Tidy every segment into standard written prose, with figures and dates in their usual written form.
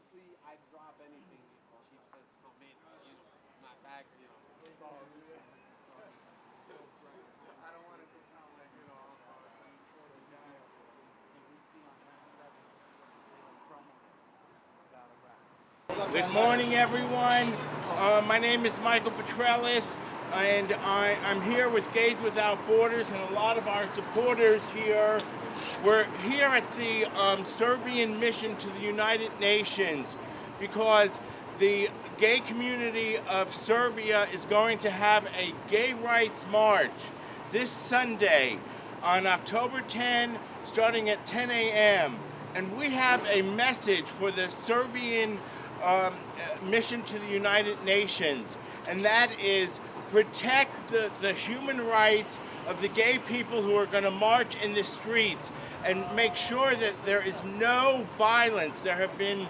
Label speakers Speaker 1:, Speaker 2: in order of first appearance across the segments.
Speaker 1: obviously I'd drop anything if the chief says come in, but my back, it's all good. I don't want it to sound like, some important guy or PVT on 97
Speaker 2: Good morning, everyone. My name is Michael Petrellis, and I'm here with Gays Without Borders and a lot of our supporters here. We're here at the Serbian Mission to the United Nations because the gay community of Serbia is going to have a gay rights march this Sunday on October 10, starting at 10 a.m. And we have a message for the Serbian mission to the United Nations, and that is protect the human rights of the gay people who are going to march in the streets, and make sure that there is no violence. There have been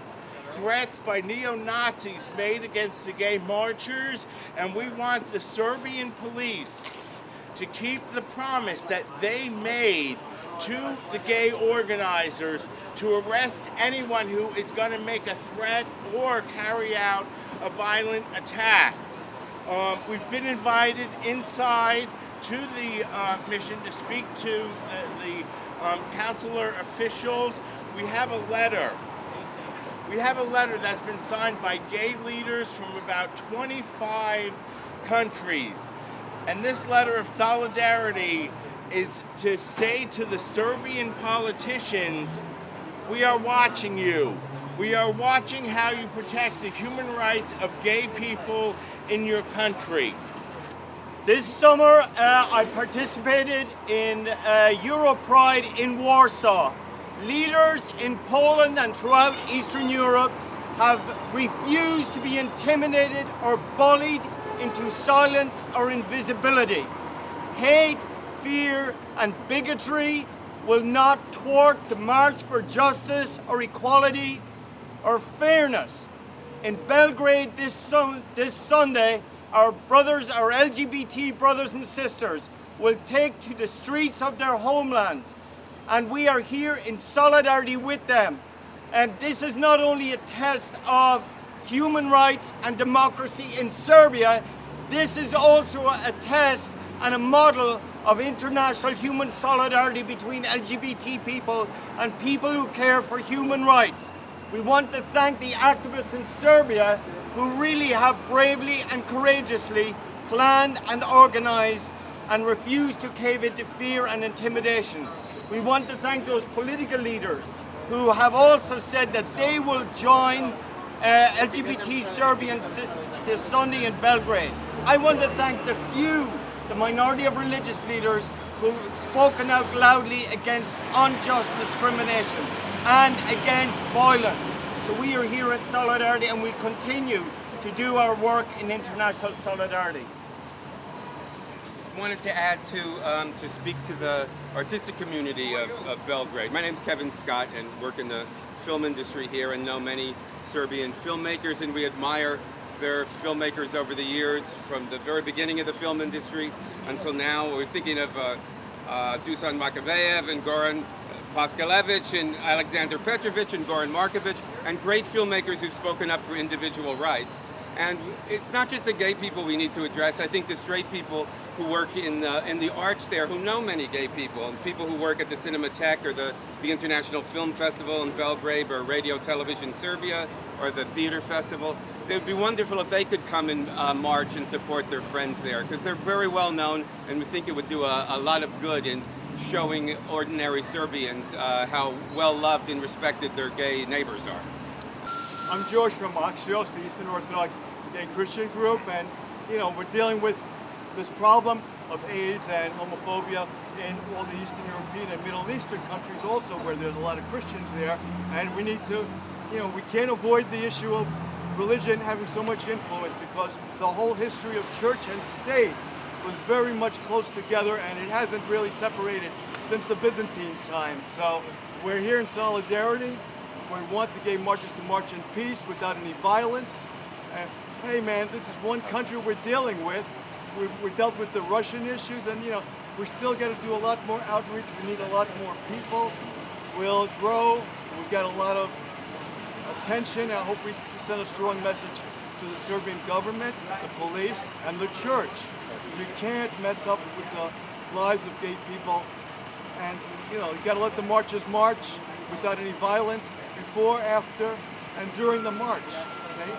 Speaker 2: threats by neo-Nazis made against the gay marchers, and we want the Serbian police to keep the promise that they made to the gay organizers to arrest anyone who is going to make a threat or carry out a violent attack. We've been invited inside to the mission to speak to the consular officials. We have a letter. We have a letter that's been signed by gay leaders from about 25 countries. And this letter of solidarity is to say to the Serbian politicians, we are watching you. We are watching how you protect the human rights of gay people in your country.
Speaker 3: This summer, I participated in Europride in Warsaw. Leaders in Poland and throughout Eastern Europe have refused to be intimidated or bullied into silence or invisibility. Hate, fear, and bigotry will not thwart the march for justice or equality or fairness. In Belgrade this Sunday, our LGBT brothers and sisters will take to the streets of their homelands, and we are here in solidarity with them. And this is not only a test of human rights and democracy in Serbia, this is also a test and a model of international human solidarity between LGBT people and people who care for human rights. We want to thank the activists in Serbia who really have bravely and courageously planned and organized and refused to cave into fear and intimidation. We want to thank those political leaders who have also said that they will join LGBT Serbians this Sunday in Belgrade. I want to thank the minority of religious leaders who've spoken out loudly against unjust discrimination and against violence. So we are here in solidarity, and we continue to do our work in international solidarity.
Speaker 4: Wanted to add to speak to the artistic community of Belgrade. My name's Kevin Scott and work in the film industry here and know many Serbian filmmakers, and we admire their filmmakers over the years from the very beginning of the film industry until now. We're thinking of Dusan Makavejev and Goran Paskalevich and Alexander Petrovic and Goran Markovic, and great filmmakers who've spoken up for individual rights. And it's not just the gay people we need to address. I think the straight people who work in the arts there, who know many gay people, and people who work at the Cinematheque or the International Film Festival in Belgrade, or Radio Television Serbia, or the Theater Festival. It would be wonderful if they could come and march and support their friends there, because they're very well known, and we think it would do a lot of good in showing ordinary Serbians how well loved and respected their gay neighbors are.
Speaker 5: I'm George from Axios, the Eastern Orthodox gay Christian group, and we're dealing with this problem of AIDS and homophobia in all the Eastern European and Middle Eastern countries also, where there's a lot of Christians there, and we need to, we can't avoid the issue of religion having so much influence, because the whole history of church and state was very much close together, and it hasn't really separated since the Byzantine times. So we're here in solidarity. We want the gay marchers to march in peace without any violence. And hey man, this is one country we're dealing with. We've dealt with the Russian issues, and we still got to do a lot more outreach. We need a lot more people. We'll grow. We've got a lot of attention. I hope we send a strong message to the Serbian government, the police, and the church. You can't mess up with the lives of gay people. And, you know, you got to let the marchers march without any violence before, after, and during the march. Okay?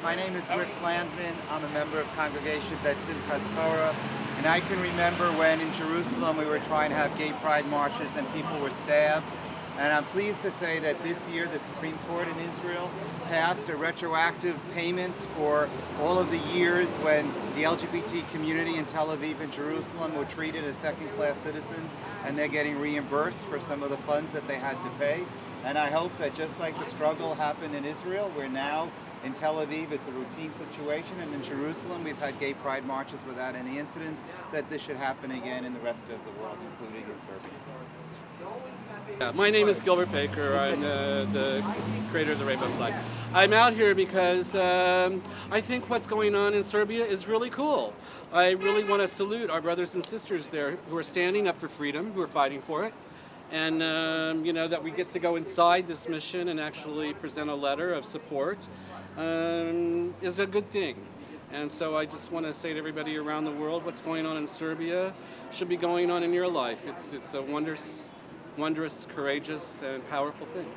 Speaker 6: My name is Rick Landman. I'm a member of Congregation Bet Simchas Torah. And I can remember when in Jerusalem we were trying to have gay pride marches and people were stabbed. And I'm pleased to say that this year the Supreme Court in Israel passed a retroactive payments for all of the years when the LGBT community in Tel Aviv and Jerusalem were treated as second-class citizens, and they're getting reimbursed for some of the funds that they had to pay. And I hope that just like the struggle happened in Israel, we're now in Tel Aviv, it's a routine situation, and in Jerusalem, we've had gay pride marches without any incidents, that this should happen again in the rest of the world, including in Serbia.
Speaker 7: Yeah, my name is Gilbert Baker. I'm the creator of the Rainbow Flag. I'm out here because I think what's going on in Serbia is really cool. I really want to salute our brothers and sisters there who are standing up for freedom, who are fighting for it. And you know, that we get to go inside this mission and actually present a letter of support is a good thing. And so I just want to say to everybody around the world, what's going on in Serbia should be going on in your life. It's a wondrous, courageous, and powerful thing.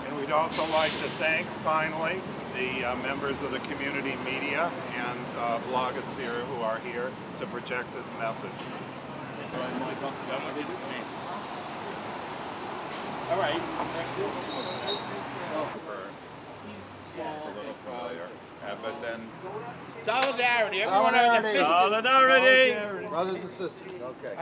Speaker 8: And we'd also like to thank, finally, the members of the community media and blogosphere who are here to project this message.
Speaker 2: All right.
Speaker 8: But then
Speaker 2: Solidarity. Everyone has a fist.
Speaker 6: Solidarity.
Speaker 3: Solidarity!
Speaker 6: Brothers and sisters, okay.